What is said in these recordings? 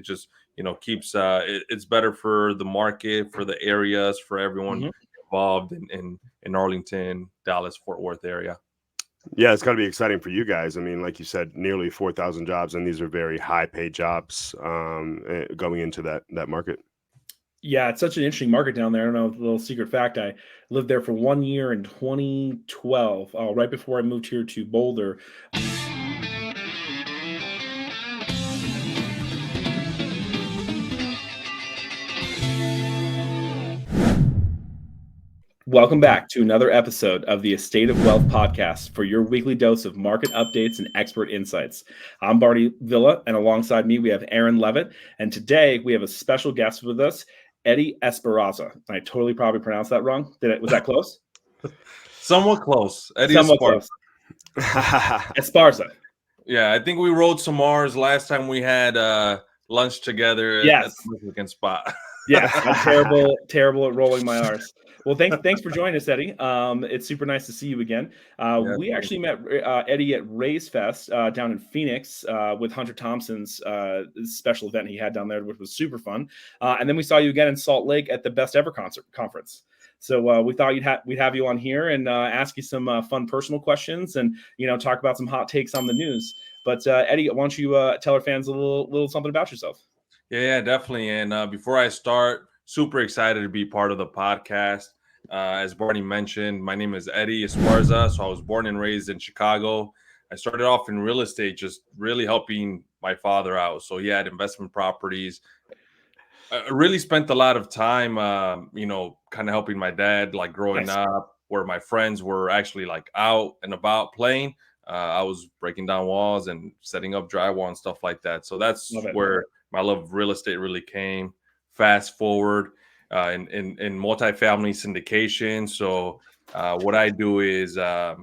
just, keeps it's better for the market, for the areas, for everyone Mhm. involved in Arlington, Dallas, Fort Worth area. Yeah, it's got to be exciting for you guys. I mean, like you said, nearly 4,000 jobs, and these are very high paid jobs going into that market. Yeah, it's such an interesting market down there. I don't know, a little secret fact. I lived there for 1 year in 2012, right before I moved here to Boulder. Welcome back to another episode of the Estate of Wealth podcast for your weekly dose of market updates and expert insights. I'm Barney Villa, and alongside me, we have Aaron Levitt. And today we have a special guest with us, Eddie Esparza. I totally probably pronounced that wrong. Was that close? Somewhat close. Eddie Somewhat Esparza. close. Esparza. Yeah, I think we rode some R's last time we had lunch together at Yes. the Mexican spot. Yes, I'm terrible at rolling my R's. Well, thanks for joining us, Eddie. It's super nice to see you again. We actually met Eddie at Raise Fest down in Phoenix with Hunter Thompson's special event he had down there, which was super fun. And then we saw you again in Salt Lake at the Best Ever conference. So we thought we'd have you on here and ask you some fun personal questions and talk about some hot takes on the news. But Eddie, why don't you tell our fans a little something about yourself? Yeah, definitely. And before I start, super excited to be part of the podcast. As Barney mentioned, my name is Eddie Esparza. So I was born and raised in Chicago. I started off in real estate, just really helping my father out. So he had investment properties. I really spent a lot of time, kind of helping my dad, like growing up, where my friends were actually like out and about playing. I was breaking down walls and setting up drywall and stuff like that. So that's where my love of real estate really came. Fast forward in multifamily syndication. So what I do is, I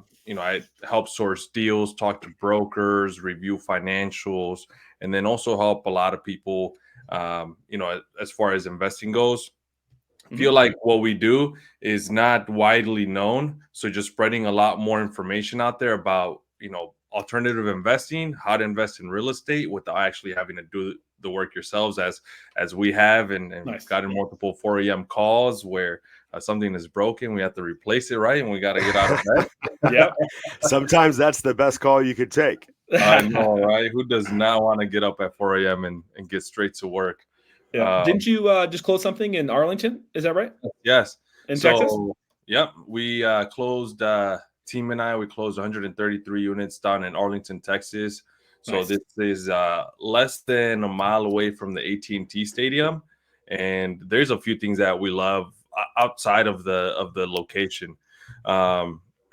help source deals, talk to brokers, review financials, and then also help a lot of people, as far as investing goes. Feel like what we do is not widely known. So just spreading a lot more information out there about, alternative investing, how to invest in real estate without actually having to do the work yourselves as we have and gotten multiple 4 a.m. calls where something is broken, we have to replace it, right? And we got to get out of bed. Yep. Sometimes that's the best call you could take. I know, right? Who does not want to get up at 4 a.m. and get straight to work? Yeah. Didn't you just close something in Arlington? Is that right? Yes. In Texas? Yep. We closed, team and I, we closed 133 units down in Arlington, Texas. So this is less than a mile away from the AT&T Stadium. And there's a few things that we love outside of the location.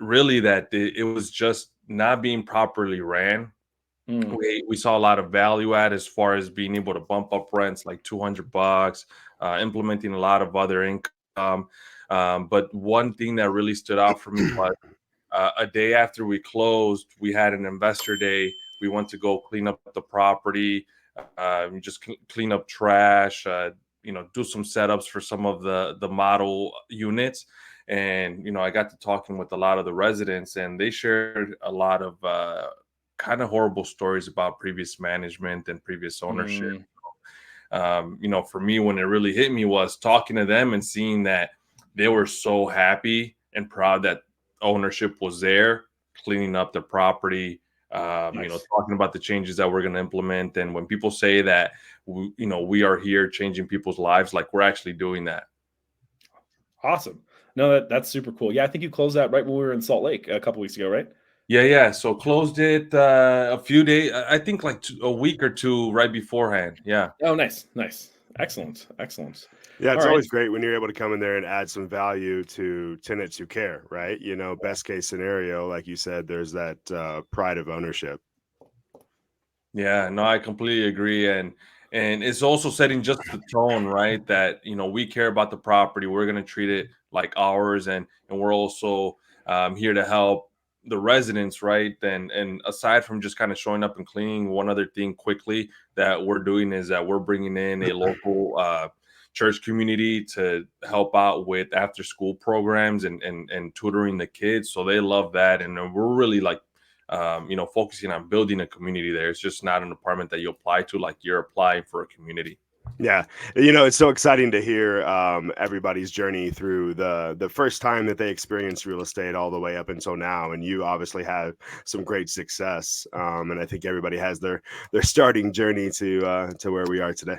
Really that it was just not being properly ran. We saw a lot of value add as far as being able to bump up rents like $200, implementing a lot of other income. But one thing that really stood out for me was a day after we closed, we had an investor day. We went to go clean up the property, just clean up trash, do some setups for some of the model units. And, I got to talking with a lot of the residents, and they shared a lot of kind of horrible stories about previous management and previous ownership. For me, when it really hit me was talking to them and seeing that they were so happy and proud that ownership was there, cleaning up the property, talking about the changes that we're going to implement. And when people say that, we are here changing people's lives, like we're actually doing that. Awesome. No, that's super cool. Yeah, I think you closed that right when we were in Salt Lake a couple weeks ago, right? Yeah. So closed it a few days, I think like a week or two right beforehand. Yeah. Oh, nice. Excellent. Yeah, it's always great when you're able to come in there and add some value to tenants who care, right? Best case scenario, like you said, there's that pride of ownership. Yeah, no, I completely agree. And it's also setting just the tone, right? That, we care about the property. We're going to treat it like ours. And we're also here to help the residents, right? And aside from just kind of showing up and cleaning, one other thing quickly that we're doing is that we're bringing in a local church community to help out with after school programs and tutoring the kids. So they love that. And we're really like focusing on building a community there. It's just not an apartment that you apply to like you're applying for a community. Yeah, it's so exciting to hear everybody's journey through the first time that they experienced real estate all the way up until now, and you obviously have some great success. And I think everybody has their starting journey to where we are today.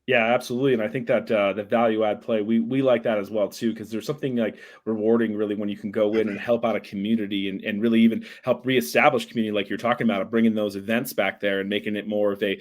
Yeah, absolutely. And I think that the value add play, we like that as well too, because there's something like rewarding really when you can go in and help out a community and really even help reestablish community like you're talking about, bringing those events back there and making it more of a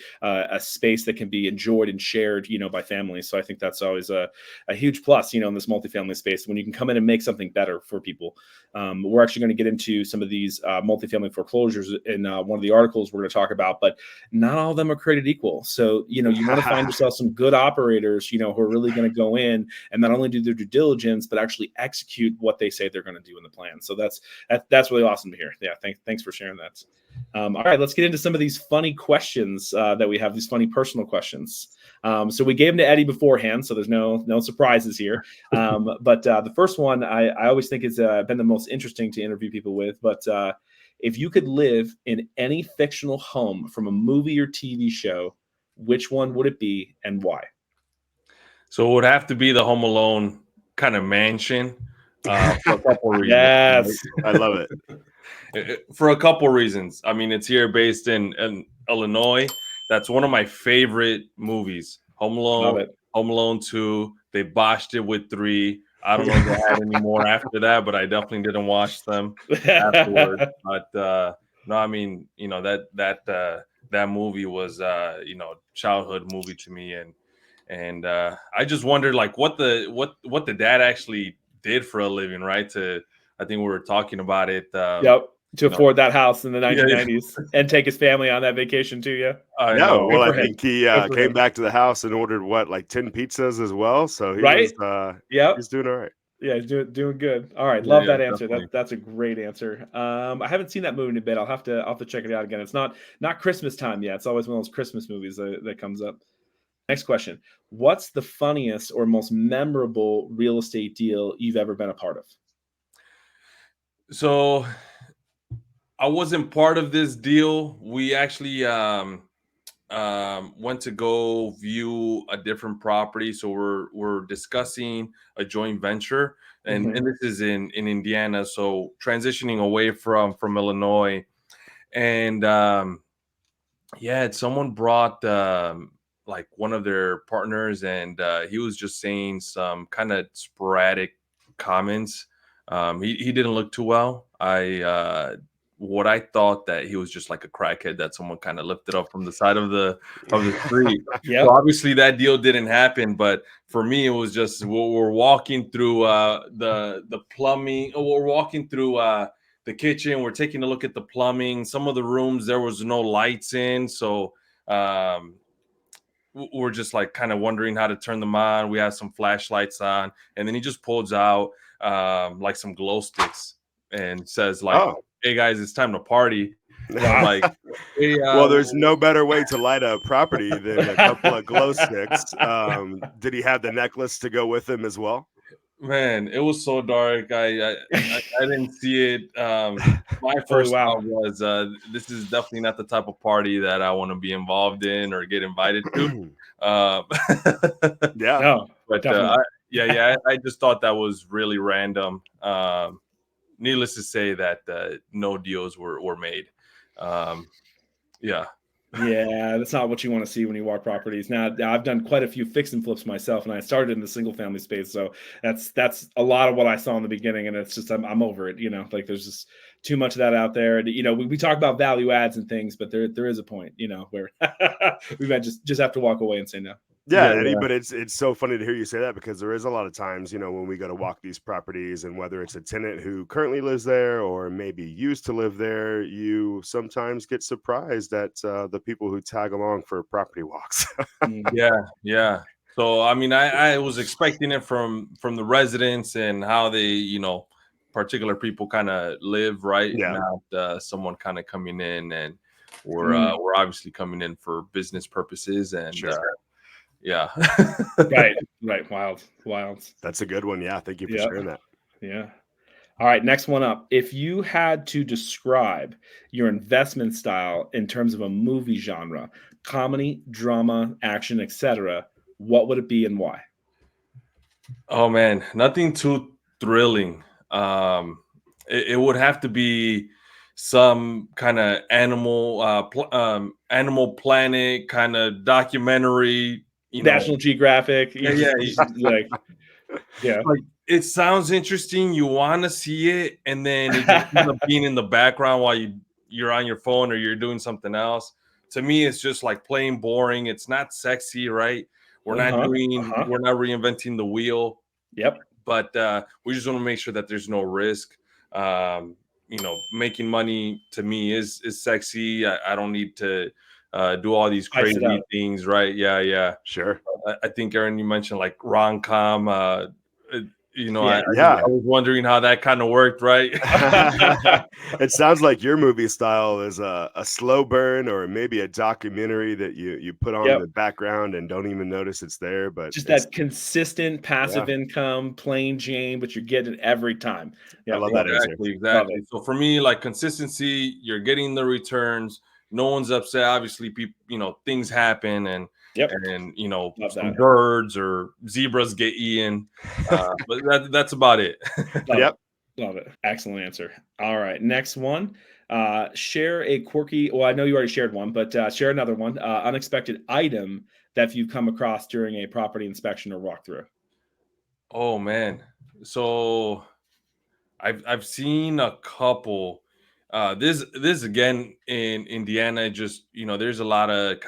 space that can be enjoyed and shared, by families. So I think that's always a huge plus, in this multifamily space when you can come in and make something better for people. We're actually going to get into some of these multifamily foreclosures in one of the articles we're going to talk about, but not all of them are created equal. So, you want to find yourself some good operators, who are really going to go in and not only do their due diligence, but actually execute what they say they're going to do in the plan. So that's really awesome to hear. Yeah. Thanks for sharing that. All right, let's get into some of these funny questions that we have, these funny personal questions. So we gave them to Eddie beforehand, so there's no surprises here. But the first one I always think has been the most interesting to interview people with. But if you could live in any fictional home from a movie or TV show, which one would it be and why? So it would have to be the Home Alone kind of mansion for a couple reasons. Yes, I love it. For a couple reasons. I mean, it's here based in Illinois. That's one of my favorite movies. Home Alone 2. They botched it with 3. I don't know if they had any more after that, but I definitely didn't watch them afterwards. But no, I mean, that movie was childhood movie to me, and I just wondered like what the dad actually did for a living, right? I think we were talking about it. Yep. To afford that house in the 1990s and take his family on that vacation too, yeah. I know. Well, I think he came back to the house and ordered like 10 pizzas as well. So he was he's doing all right. Yeah, he's doing good. All right, love that answer. Definitely. That's a great answer. I haven't seen that movie in a bit. I'll have to check it out again. It's not Christmas time yet. It's always one of those Christmas movies that comes up. Next question. What's the funniest or most memorable real estate deal you've ever been a part of? So I wasn't part of this deal. We actually went to go view a different property. So we're discussing a joint venture, and this is in Indiana. So transitioning away from Illinois, and someone brought like one of their partners, and he was just saying some kind of sporadic comments. He didn't look too well. What I thought that he was just like a crackhead that someone kind of lifted up from the side of the street. Yep. So obviously that deal didn't happen, but for me it was just we're walking through the plumbing. We're walking through the kitchen. We're taking a look at the plumbing. Some of the rooms there was no lights in, so we're just like kind of wondering how to turn them on. We have some flashlights on, and then he just pulls out like some glow sticks and says like, "Oh, hey guys, it's time to party." I'm like, hey, well, there's no better way to light a property than a couple of glow sticks. Did he have the necklace to go with him as well? Man, it was so dark. I didn't see it. My first thought was, this is definitely not the type of party that I want to be involved in or get invited to. Yeah, no, but I just thought that was really random. Needless to say that no deals were made. Yeah, that's not what you want to see when you walk properties. Now, I've done quite a few fix and flips myself, and I started in the single family space, so that's a lot of what I saw in the beginning, and it's just I'm over it. Like there's just too much of that out there. And we talk about value adds and things, but there is a point, where we might just have to walk away and say no. Yeah, Eddie, but it's so funny to hear you say that, because there is a lot of times, when we go to walk these properties, and whether it's a tenant who currently lives there or maybe used to live there, you sometimes get surprised at the people who tag along for property walks. Yeah. So, I mean, I was expecting it from the residents and how they, particular people kind of live, right? Yeah. Not someone kind of coming in, and we're obviously coming in for business purposes, and sure. Yeah. Right. Wild. That's a good one. Yeah. Thank you for sharing that. Yeah. All right, next one up. If you had to describe your investment style in terms of a movie genre, comedy, drama, action, etc., what would it be and why? Oh man, nothing too thrilling. It would have to be some kind of Animal Planet kind of documentary. National Geographic. Yeah, yeah. Like, yeah. Like, it sounds interesting. You want to see it, and then it just ends up being in the background while you're on your phone or you're doing something else. To me, it's just like plain boring. It's not sexy, right? We're not reinventing the wheel. Yep. But we just want to make sure that there's no risk. Making money to me is sexy. I don't need to do all these crazy things, right? Yeah. Sure. I think, Aaron, you mentioned like rom-com. I was wondering how that kind of worked, right? It sounds like your movie style is a slow burn or maybe a documentary that you put on in the background and don't even notice it's there. But just that consistent passive income, plain Jane, but you're getting it every time. I love that answer. Exactly. So for me, like consistency, you're getting the returns. No one's upset. Obviously, people, things happen, and some birds or zebras get eaten, but that's about it. Love it. Excellent answer. All right, next one. Share a quirky. Well, I know you already shared one, but share another one. Unexpected item that you've come across during a property inspection or walkthrough. Oh man, so I've seen a couple. This again in Indiana, just there's a lot of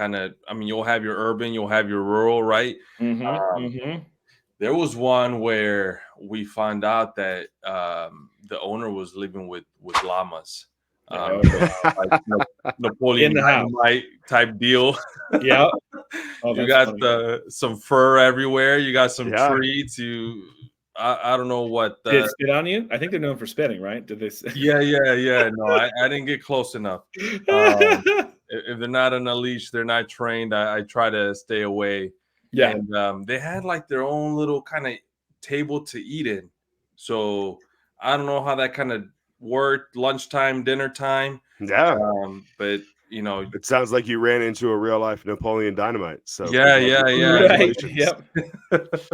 you'll have your urban, you'll have your rural, right? There was one where we found out that the owner was living with llamas, like Napoleon Dynamite type deal. Yeah, you got some fur everywhere. You got some treats. I don't know what. Did it spit on you? I think they're known for spitting, right? Did they? Yeah. No, I didn't get close enough. If they're not on a leash, they're not trained. I try to stay away. Yeah. And they had like their own little kind of table to eat in. So I don't know how that kind of worked. Lunchtime, dinner time. Yeah. But it sounds like you ran into a real life Napoleon Dynamite. So yeah. Right. Yep.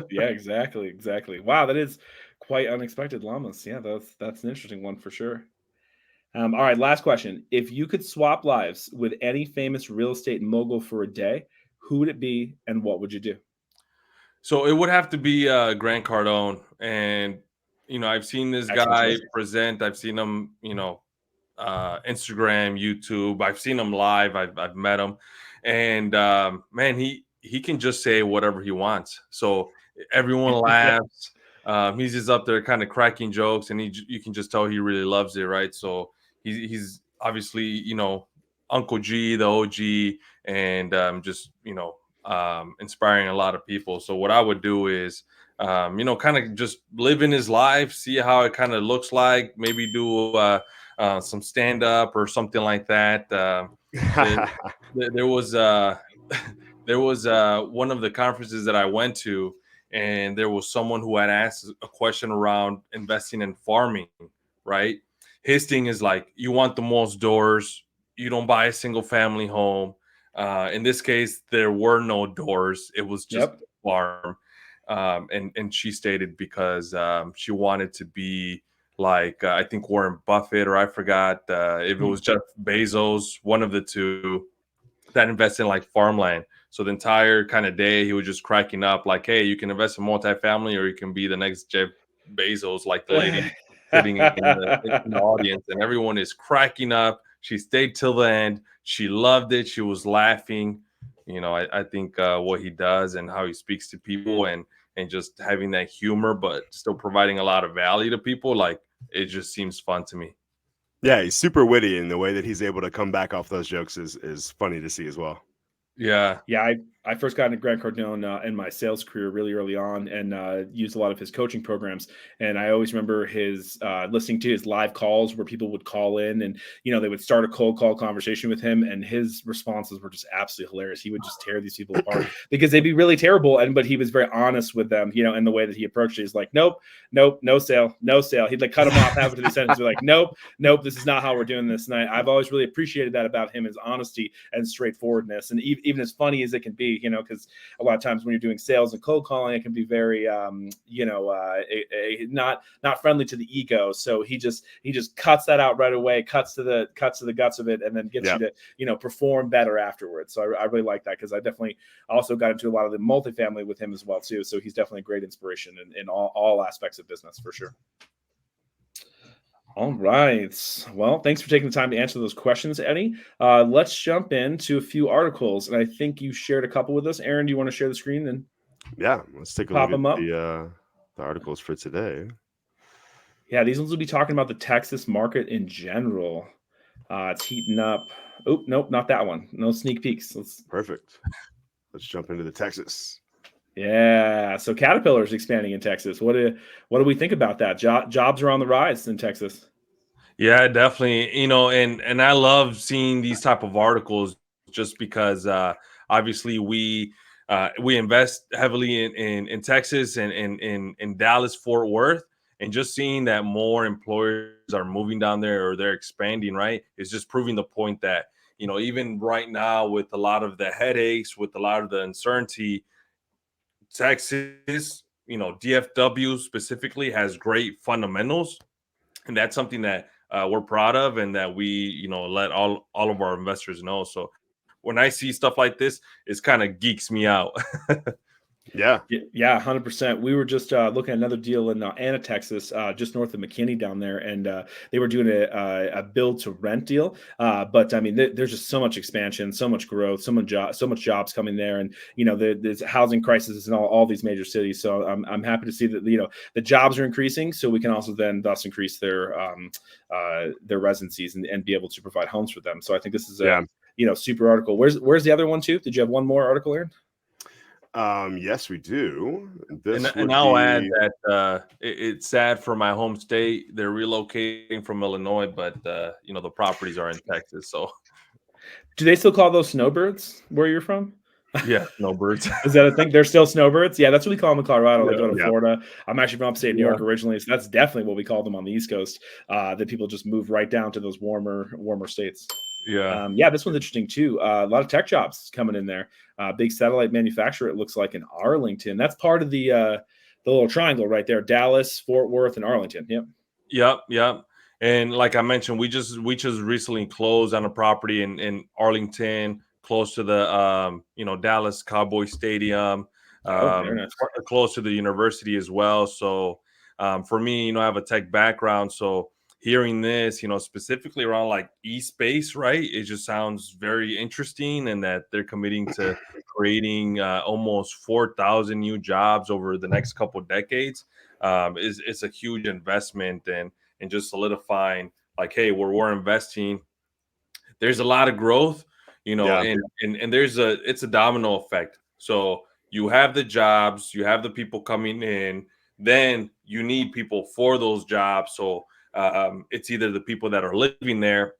Yeah, exactly. Wow, that is quite unexpected. Llamas. Yeah, that's an interesting one for sure. All right, last question. If you could swap lives with any famous real estate mogul for a day, who would it be and what would you do? So it would have to be Grant Cardone. And I've seen this guy present. I've seen him, Instagram, YouTube. I've seen him live. I've met him, and man, he can just say whatever he wants. So everyone laughs. He's just up there kind of cracking jokes, and you can just tell he really loves it, right? So he's obviously Uncle G, the OG, and just inspiring a lot of people. So what I would do is kind of just live in his life, see how it kind of looks like, maybe do some stand up or something like that. There was one of the conferences that I went to, and there was someone who had asked a question around investing in farming, right? His thing is like, you want the most doors, you don't buy a single family home. In this case, there were no doors. It was just a farm. And she stated because she wanted to be like, I think Warren Buffett, or I forgot if it was Jeff Bezos, one of the two that invested in like farmland. So the entire kind of day he was just cracking up like, hey, you can invest in multifamily or you can be the next Jeff Bezos, like the lady sitting in the audience, and everyone is cracking up. She stayed till the end. She loved it. She was laughing. I think what he does and how he speaks to people and just having that humor, but still providing a lot of value to people, like it just seems fun to me. Yeah, he's super witty, and the way that he's able to come back off those jokes is funny to see as well. Yeah. Yeah, I first got into Grant Cardone in my sales career really early on, and used a lot of his coaching programs. And I always remember his listening to his live calls where people would call in, and they would start a cold call conversation with him, and his responses were just absolutely hilarious. He would just tear these people apart because they'd be really terrible, but he was very honest with them, in the way that he approached it. He's like, nope, no sale, no sale. He'd like cut them off halfway through the sentence, be like, nope, this is not how we're doing this. And I've always really appreciated that about him, his honesty and straightforwardness, and even as funny as it can be, because a lot of times when you're doing sales and cold calling, it can be very, not friendly to the ego. So he just cuts that out right away, cuts to the guts of it, and then gets you to, perform better afterwards. So I really like that, because I definitely also got into a lot of the multifamily with him as well too. So he's definitely a great inspiration in all aspects of business for sure. All right. Well, thanks for taking the time to answer those questions, Eddie. Let's jump into a few articles. And I think you shared a couple with us. Aaron, do you want to share the screen? And yeah, let's take a pop look them at up. the articles for today. Yeah, these ones will be talking about the Texas market in general. It's heating up. Oh, nope, not that one. No sneak peeks. Perfect. Let's jump into the Texas. Yeah. So Caterpillar is expanding in Texas. What do we think about that? Jobs are on the rise in Texas. Yeah, definitely. And I love seeing these type of articles just because obviously we invest heavily in Texas and in Dallas, Fort Worth, and just seeing that more employers are moving down there or they're expanding, right, is just proving the point that even right now with a lot of the headaches, with a lot of the uncertainty, Texas, DFW specifically has great fundamentals, and that's something that we're proud of, and that we let all of our investors know. So when I see stuff like this, it's kind of geeks me out. Yeah, 100%. We were just looking at another deal in Anna, Texas, just north of McKinney down there, and they were doing a build to rent deal. But I mean, there's just so much expansion, so much growth, so much jobs coming there, and there's housing crisis in all these major cities. So I'm happy to see that the jobs are increasing, so we can also then thus increase their residencies and be able to provide homes for them. So I think this is a super article. Where's the other one too? Did you have one more article, Aaron? Yes, we do. And I'll add that it's sad for my home state. They're relocating from Illinois, but the properties are in Texas. So, do they still call those snowbirds where you're from? Yeah, snowbirds. Is that a thing? They're still snowbirds? Yeah, that's what we call them in Colorado. They go to Yeah. Florida. I'm actually from upstate New York originally, so that's definitely what we call them on the East Coast. That people just move right down to those warmer states. Yeah. This one's interesting too. A lot of tech jobs coming in there. Big satellite manufacturer, it looks like, in Arlington. That's part of the little triangle right there: Dallas, Fort Worth, and Arlington. Yep. And like I mentioned, we just recently closed on a property in Arlington, close to the Dallas Cowboy Stadium, Very nice. close to the university as well. So for me, I have a tech background, so hearing this, specifically around like e-space, right? It just sounds very interesting, and that they're committing to creating almost 4,000 new jobs over the next couple of decades. It's a huge investment, and just solidifying like, hey, where we're investing, there's a lot of growth, and it's a domino effect. So you have the jobs, you have the people coming in, then you need people for those jobs. So it's either the people that are living there.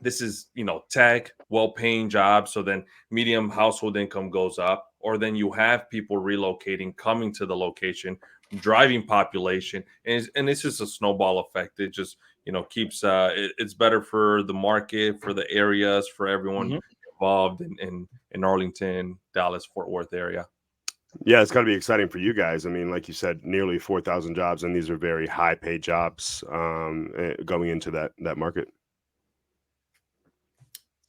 This is, tech, well-paying jobs. So then medium household income goes up, or then you have people relocating, coming to the location, driving population, and it's just a snowball effect. It just, keeps it's better for the market, for the areas, for everyone involved in Arlington, Dallas, Fort Worth area. Yeah, it's got to be exciting for you guys. I mean, like you said, nearly 4,000 jobs, and these are very high paid jobs going into that market.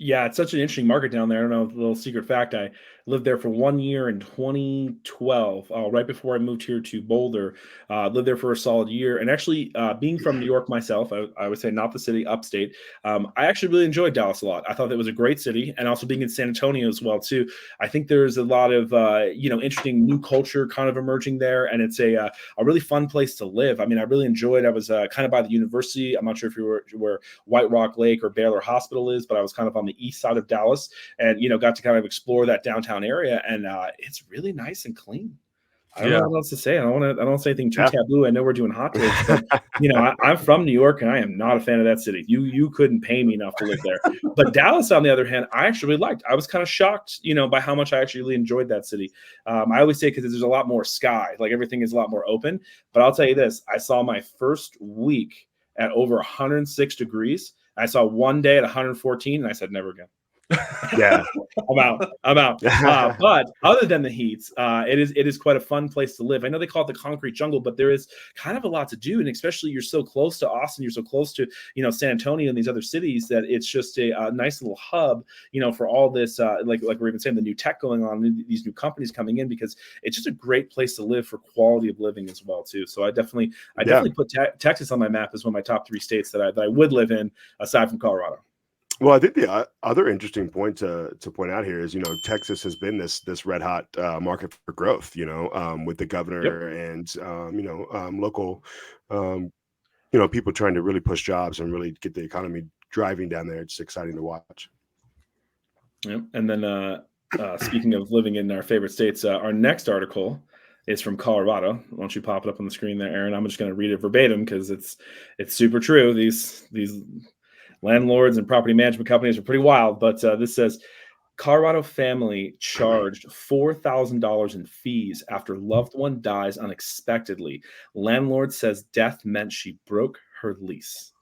Yeah, it's such an interesting market down there. I don't know, a little secret fact. I lived there for 1 year in 2012, right before I moved here to Boulder. Lived there for a solid year. And actually, being from New York myself, I would say not the city, upstate, I actually really enjoyed Dallas a lot. I thought that was a great city. And also being in San Antonio as well, too. I think there's a lot of, interesting new culture kind of emerging there. And it's a really fun place to live. I mean, I really enjoyed, I was kind of by the university. I'm not sure if you were where White Rock Lake or Baylor Hospital is, but I was kind of on the east side of Dallas and, got to kind of explore that downtown area. And it's really nice and clean. I don't know what else to say. I don't want to say anything too taboo. I know we're doing hot takes, but I'm from New York and I am not a fan of that city. You couldn't pay me enough to live there. But Dallas, on the other hand, I actually really liked. I was kind of shocked, by how much I actually really enjoyed that city. I always say because there's a lot more sky, like everything is a lot more open. But I'll tell you this: I saw my first week at over 106 degrees. I saw one day at 114, and I said never again. Yeah, I'm out. But other than the heat, it is quite a fun place to live. I know they call it the concrete jungle, but there is kind of a lot to do, and especially you're so close to Austin, you're so close to San Antonio and these other cities that it's just a nice little hub, for all this like we're even saying the new tech going on, these new companies coming in, because it's just a great place to live for quality of living as well too. So I definitely put Texas on my map as one of my top 3 states that I would live in aside from Colorado. Well, I think the other interesting point to point out here is, Texas has been this red hot market for growth, with the governor and, local, people trying to really push jobs and really get the economy driving down there. It's exciting to watch. Yep. And then speaking of living in our favorite states, our next article is from Colorado. Why don't you pop it up on the screen there, Aaron? I'm just going to read it verbatim because it's super true. These landlords and property management companies are pretty wild, but this says Colorado family charged $4,000 in fees after loved one dies unexpectedly. Landlord says death meant she broke her lease.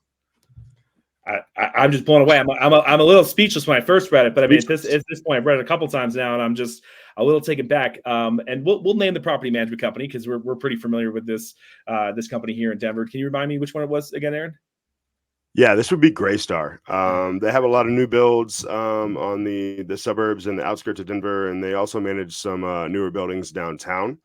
I'm just blown away. I'm a little speechless when I first read it, but I mean, at this point, I've read it a couple times now, and I'm just a little taken back. And we'll name the property management company because we're pretty familiar with this company here in Denver. Can you remind me which one it was again, Aaron? Yeah, this would be Greystar. They have a lot of new builds on the suburbs and the outskirts of Denver, and they also manage some newer buildings downtown.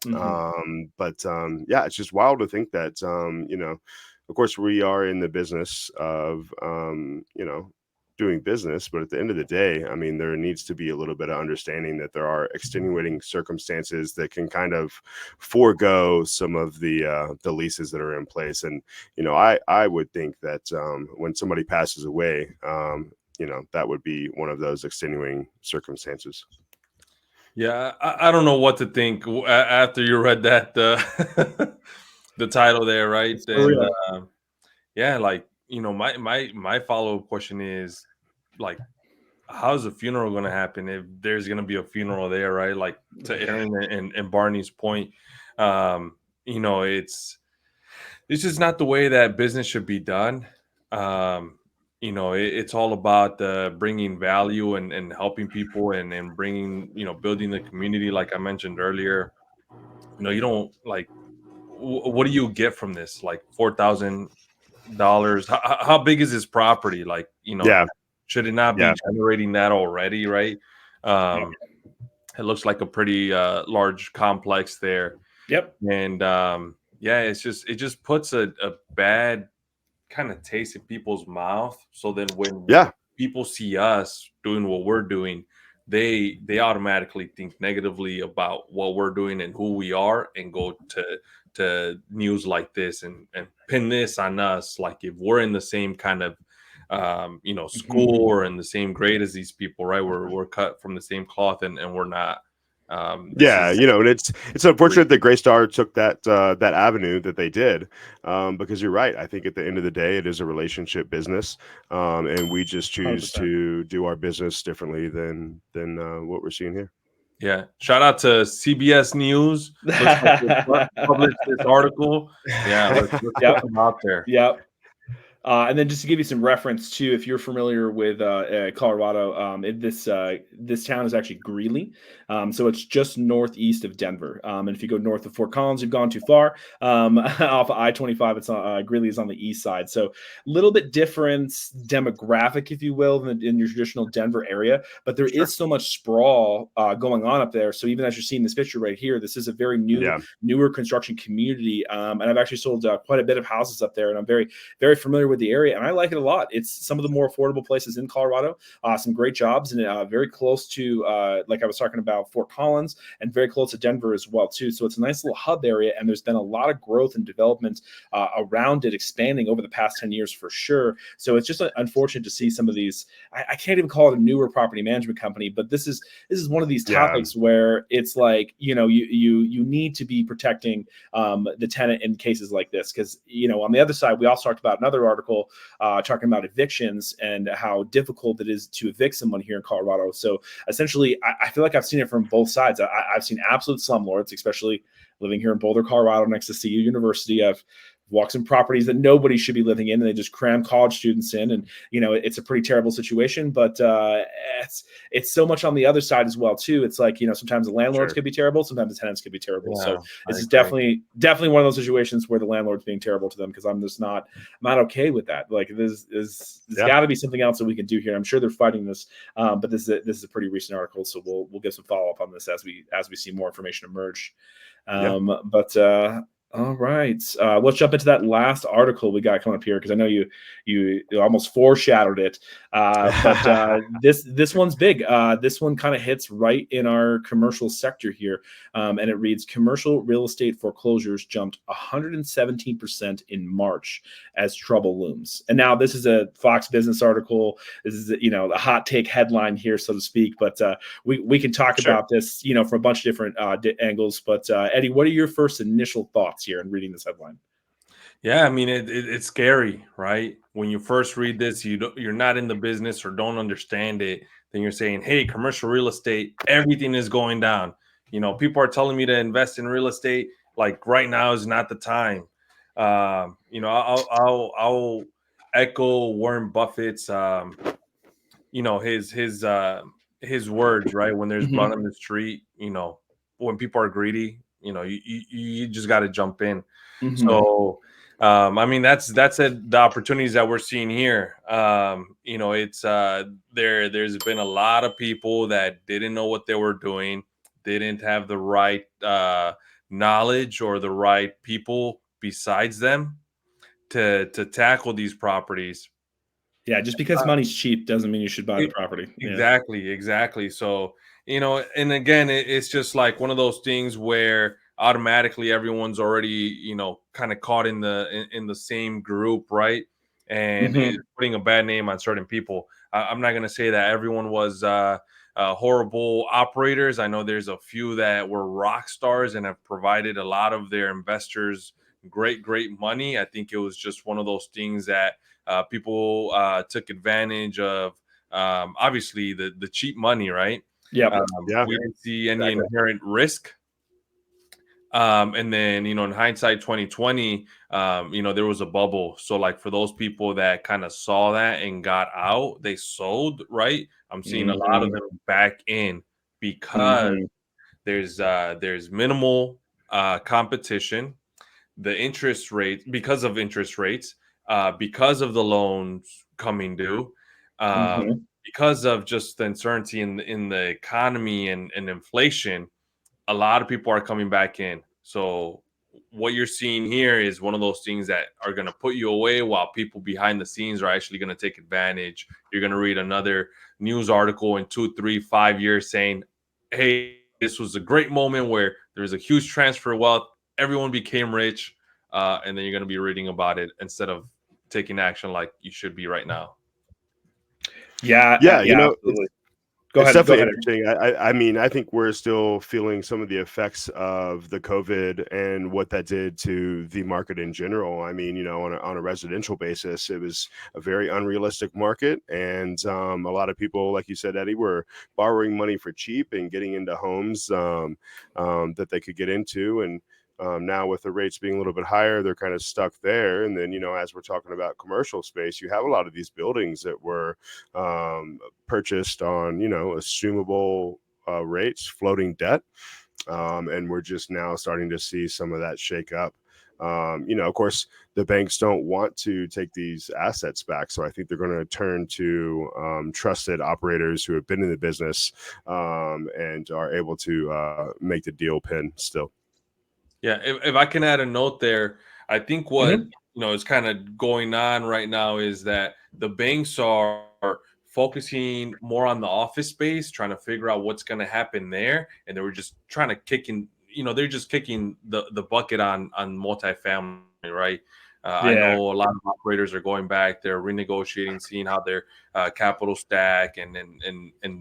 But it's just wild to think that, of course, we are in the business of, doing business, but at the end of the day, I mean, there needs to be a little bit of understanding that there are extenuating circumstances that can kind of forego some of the leases that are in place. And, I would think that when somebody passes away, that would be one of those extenuating circumstances. Yeah, I don't know what to think after you read that, the title there, right? And, my follow-up question is, like, how's the funeral going to happen if there's going to be a funeral there, right? Like, to Aaron and Barney's point, it's just not the way that business should be done. It's all about bringing value and helping people and bringing, building the community. Like I mentioned earlier, you don't like, what do you get from this? Like $4,000. How big is this property? Like, should it not be generating that already? Right. It looks like a pretty large complex there. Yep. And it just puts a bad kind of taste in people's mouth. So then when people see us doing what we're doing, they automatically think negatively about what we're doing and who we are, and go to news like this and pin this on us. Like, if we're in the same kind of school or in the same grade as these people, right? We're cut from the same cloth, and we're not. And it's unfortunate that Greystar took that avenue that they did, because you're right. I think at the end of the day, it is a relationship business, and we just choose 100%. To do our business differently than what we're seeing here. Yeah, shout out to CBS News. Looks like they published this article. Yeah, let's put them out there. Yep. And then just to give you some reference too, if you're familiar with Colorado, this town is actually Greeley, so it's just northeast of Denver. And if you go north of Fort Collins, you've gone too far. Off of I-25, it's Greeley is on the east side, so a little bit different demographic, if you will, than in your traditional Denver area. But there is so much sprawl going on up there. So even as you're seeing this picture right here, this is a very newer construction community, and I've actually sold quite a bit of houses up there, and I'm very familiar with the area, and I like it a lot. It's some of the more affordable places in Colorado, some great jobs, and very close to, like I was talking about, Fort Collins, and very close to Denver as well too. So it's a nice little hub area, and there's been a lot of growth and development around it, expanding over the past 10 years for sure. So it's just unfortunate to see some of these. I can't even call it a newer property management company, but this is one of these topics where it's like, you need to be protecting the tenant in cases like this, because on the other side, we also talked about another article talking about evictions and how difficult it is to evict someone here in Colorado. So essentially, I feel like I've seen it from both sides. I've seen absolute slumlords, especially living here in Boulder, Colorado, next to CU University. I've walked some properties that nobody should be living in, and they just cram college students in, and it's a pretty terrible situation. But it's so much on the other side as well too. It's like, sometimes the landlords could be terrible, sometimes the tenants could be terrible. So this is definitely one of those situations where the landlord's being terrible to them, because I'm just not okay with that. Like, there's got to be something else that we can do here. I'm sure they're fighting this, but this is a pretty recent article, so we'll get some follow up on this as we see more information emerge. But all right, let's jump into that last article we got coming up here, because I know you almost foreshadowed it, but this one's big. This one kind of hits right in our commercial sector here, and it reads: commercial real estate foreclosures jumped 117% in March as trouble looms. And now this is a Fox Business article. This is a hot take headline here, so to speak. But we can talk about this from a bunch of different angles. But Eddie, what are your first initial thoughts here in reading this headline? Yeah, I mean, it's scary, right? When you first read this, you're not in the business or don't understand it. Then you're saying, hey, commercial real estate, everything is going down. People are telling me to invest in real estate. Like, right now is not the time. I'll echo Warren Buffett's, his words, right? When there's blood on the street, when people are greedy, you just got to jump in. So, I mean, that's it. The opportunities that we're seeing here. It's there's been a lot of people that didn't know what they were doing, didn't have the right knowledge or the right people besides them to tackle these properties. Yeah, just because money's cheap doesn't mean you should buy the property. Exactly. So, and again, it's just like one of those things where automatically everyone's already, kind of caught in the same group, right? And it's putting a bad name on certain people. I'm not going to say that everyone was horrible operators. I know there's a few that were rock stars and have provided a lot of their investors great money. I think it was just one of those things that people took advantage of, obviously the cheap money, right? We didn't see any inherent risk. And then, in hindsight 2020, there was a bubble. So, like, for those people that kind of saw that and got out, they sold, right? I'm seeing a lot of them back in because there's minimal competition. The interest rate, because of interest rates, because of the loans coming due, because of just the uncertainty in the economy and inflation, a lot of people are coming back in. So what you're seeing here is one of those things that are going to put you away while people behind the scenes are actually going to take advantage. You're going to read another news article in 2, 3, 5 years saying, hey, this was a great moment where there was a huge transfer of wealth. Everyone became rich. And then you're going to be reading about it instead of taking action like you should be right now. Yeah, absolutely. It's definitely interesting. I mean, I think we're still feeling some of the effects of the COVID and what that did to the market in general. I mean, on a residential basis, it was a very unrealistic market. And a lot of people, like you said, Eddie, were borrowing money for cheap and getting into homes that they could get into. And Now with the rates being a little bit higher, they're kind of stuck there. And then, as we're talking about commercial space, you have a lot of these buildings that were purchased on, assumable rates, floating debt. And we're just now starting to see some of that shake up. Of course, the banks don't want to take these assets back. So I think they're going to turn to trusted operators who have been in the business and are able to make the deal pin still. Yeah, if I can add a note there, I think what is kind of going on right now is that the banks are focusing more on the office space, trying to figure out what's going to happen there, and they were just trying to they're just kicking the bucket on multifamily, right? I know a lot of operators are going back, they're renegotiating, seeing how their capital stack and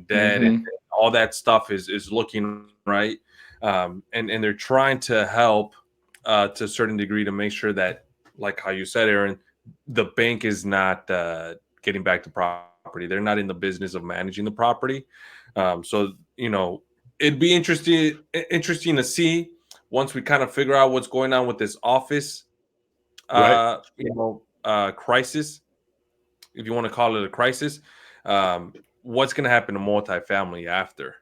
debt and all that stuff is looking right. And they're trying to help to a certain degree to make sure that, like how you said, Aaron, the bank is not getting back the property. They're not in the business of managing the property. So it'd be interesting to see once we kind of figure out what's going on with this office crisis, if you want to call it a crisis. What's going to happen to multifamily after?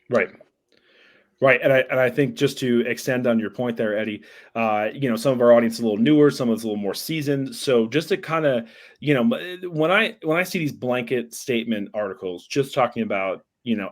Right. And I think, just to extend on your point there, Eddie, some of our audience is a little newer, some of it's a little more seasoned. So just to kind of, when I see these blanket statement articles just talking about,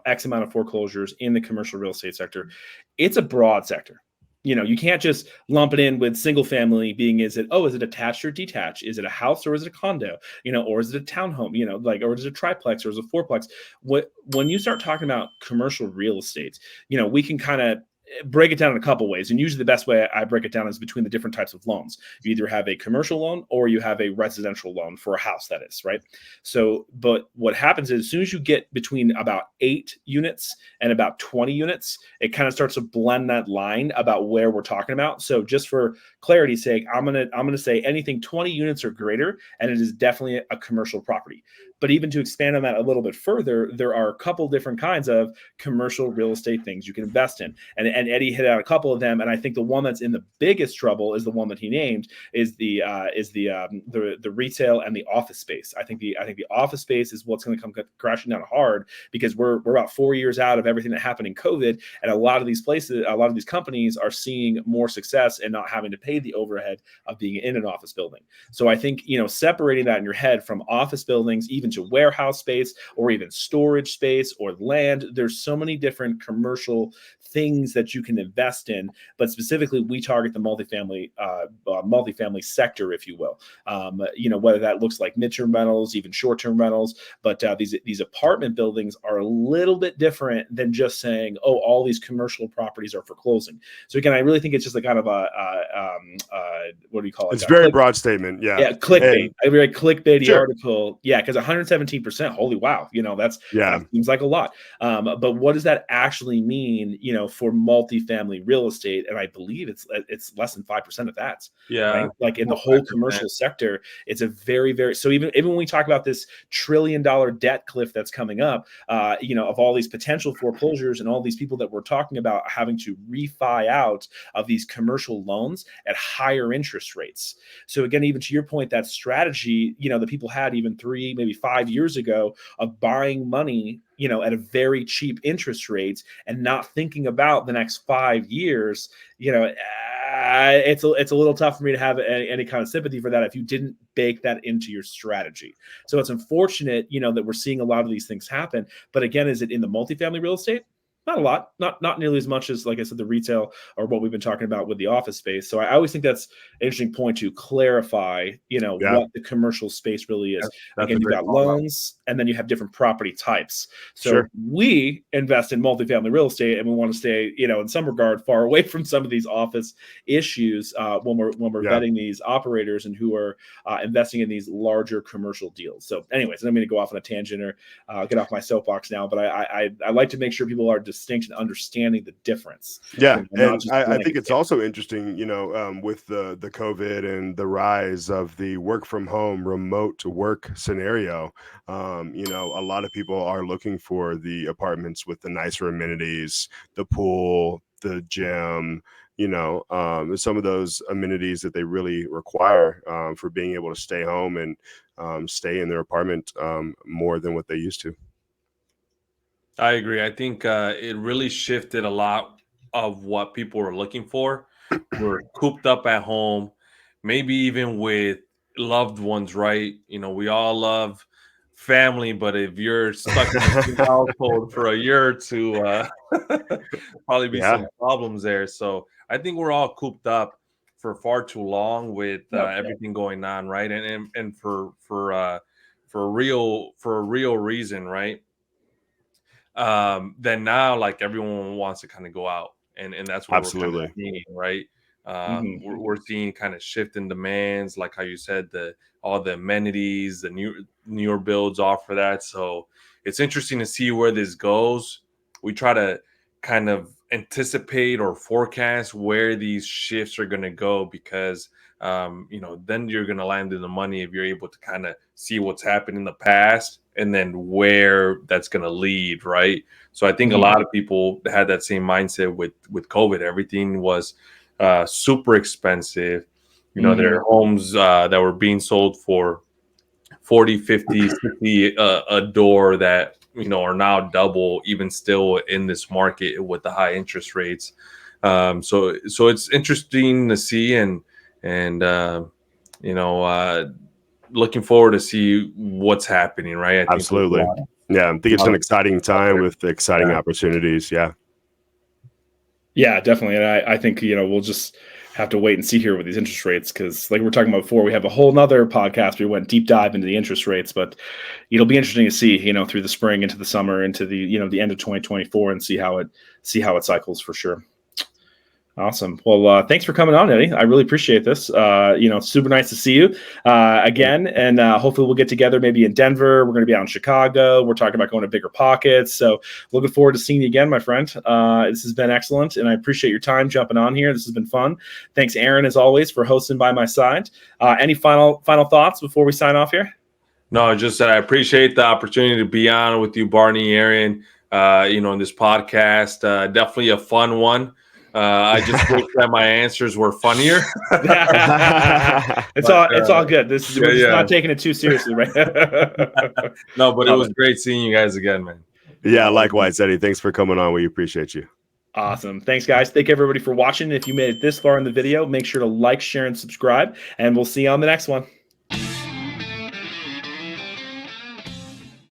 X amount of foreclosures in the commercial real estate sector, it's a broad sector. You can't just lump it in with single family being, is it attached or detached? Is it a house or is it a condo? Or is it a townhome? Or is it a triplex or is it a fourplex? When you start talking about commercial real estate, we can kind of break it down in a couple ways. And usually the best way I break it down is between the different types of loans. You either have a commercial loan or you have a residential loan for a house, that is, right? So, but what happens is, as soon as you get between about 8 units and about 20 units, it kind of starts to blend that line about where we're talking about. So just for clarity's sake, I'm gonna say anything 20 units or greater, and it is definitely a commercial property. But even to expand on that a little bit further, there are a couple different kinds of commercial real estate things you can invest in. And Eddie hit out a couple of them. And I think the one that's in the biggest trouble is the one that he named, is the retail and the office space. I think the office space is what's going to come crashing down hard, because we're about 4 years out of everything that happened in COVID. And a lot of these companies are seeing more success and not having to pay the overhead of being in an office building. So I think, separating that in your head from office buildings, even to warehouse space or even storage space or land, there's so many different commercial things that you can invest in. But specifically, we target the multifamily sector, if you will. Whether that looks like midterm rentals, even short-term rentals. But these apartment buildings are a little bit different than just saying, oh, all these commercial properties are foreclosing. So again, I really think it's just a kind of what do you call it? It's a very broad statement. Yeah, clickbait. I read clickbaity article. Yeah, because 117%. Holy wow! That seems like a lot. But what does that actually mean? For multifamily real estate, and I believe it's less than 5% of that. Yeah, right? Like in the whole commercial sector, it's a very, very, so even when we talk about this $1 trillion debt cliff that's coming up, of all these potential foreclosures and all these people that we're talking about having to refi out of these commercial loans at higher interest rates. So again, even to your point, that strategy, that people had even 3, maybe 5 years ago of buying money, at a very cheap interest rate and not thinking about the next 5 years, it's a little tough for me to have any kind of sympathy for that if you didn't bake that into your strategy. So it's unfortunate, that we're seeing a lot of these things happen. But again, is it in the multifamily real estate? Not a lot, not nearly as much as, like I said, the retail or what we've been talking about with the office space. So I always think that's an interesting point to clarify, what the commercial space really is. Again, you've got loans and then you have different property types. So we invest in multifamily real estate and we want to stay, in some regard, far away from some of these office issues when we're vetting these operators and who are investing in these larger commercial deals. So anyways, I'm going to go off on a tangent or get off my soapbox now, but I like to make sure people are distinct and understanding the difference. Yeah, and I think it's also interesting, with the COVID and the rise of the work from home, remote work scenario. A lot of people are looking for the apartments with the nicer amenities, the pool, the gym, some of those amenities that they really require for being able to stay home and stay in their apartment more than what they used to. I agree. I think it really shifted a lot of what people were looking for. We're cooped up at home, maybe even with loved ones, right? We all love family, but if you're stuck in the same household for a year or two, probably be some problems there. So I think we're all cooped up for far too long with everything going on, right? And for a real reason, right? Then now, like, everyone wants to kind of go out, and that's what we're kind of seeing, right? We're seeing kind of shift in demands, like how you said, all the amenities, the newer builds offer that. So it's interesting to see where this goes. We try to kind of anticipate or forecast where these shifts are going to go, because then you're going to land in the money if you're able to kind of see what's happened in the past and then where that's going to lead, right? So I think a lot of people had that same mindset with COVID. Everything was super expensive. There are homes that were being sold for 40, 50, 60 a door that are now double, even still in this market with the high interest rates. So it's interesting to see, and looking forward to see what's happening, right? Absolutely. Yeah, I think it's an exciting time with exciting opportunities. Yeah, definitely. And I think we'll just have to wait and see here with these interest rates, because like we were talking about before, we have a whole nother podcast. We went deep dive into the interest rates, but it'll be interesting to see through the spring, into the summer, into the the end of 2024, and see how it cycles for sure. Awesome. Well, thanks for coming on, Eddie. I really appreciate this. Super nice to see you again. And hopefully we'll get together maybe in Denver. We're going to be out in Chicago. We're talking about going to bigger pockets. So looking forward to seeing you again, my friend. This has been excellent, and I appreciate your time jumping on here. This has been fun. Thanks, Aaron, as always, for hosting by my side. Any final thoughts before we sign off here? No, just that I appreciate the opportunity to be on with you, Barney, Aaron, in this podcast. Definitely a fun one. I just wish that my answers were funnier. It's all good. We're just not taking it too seriously, right? No, but it was great seeing you guys again, man. Yeah, likewise, Eddie. Thanks for coming on. We appreciate you. Awesome. Thanks, guys. Thank everybody for watching. If you made it this far in the video, make sure to like, share, and subscribe, and we'll see you on the next one.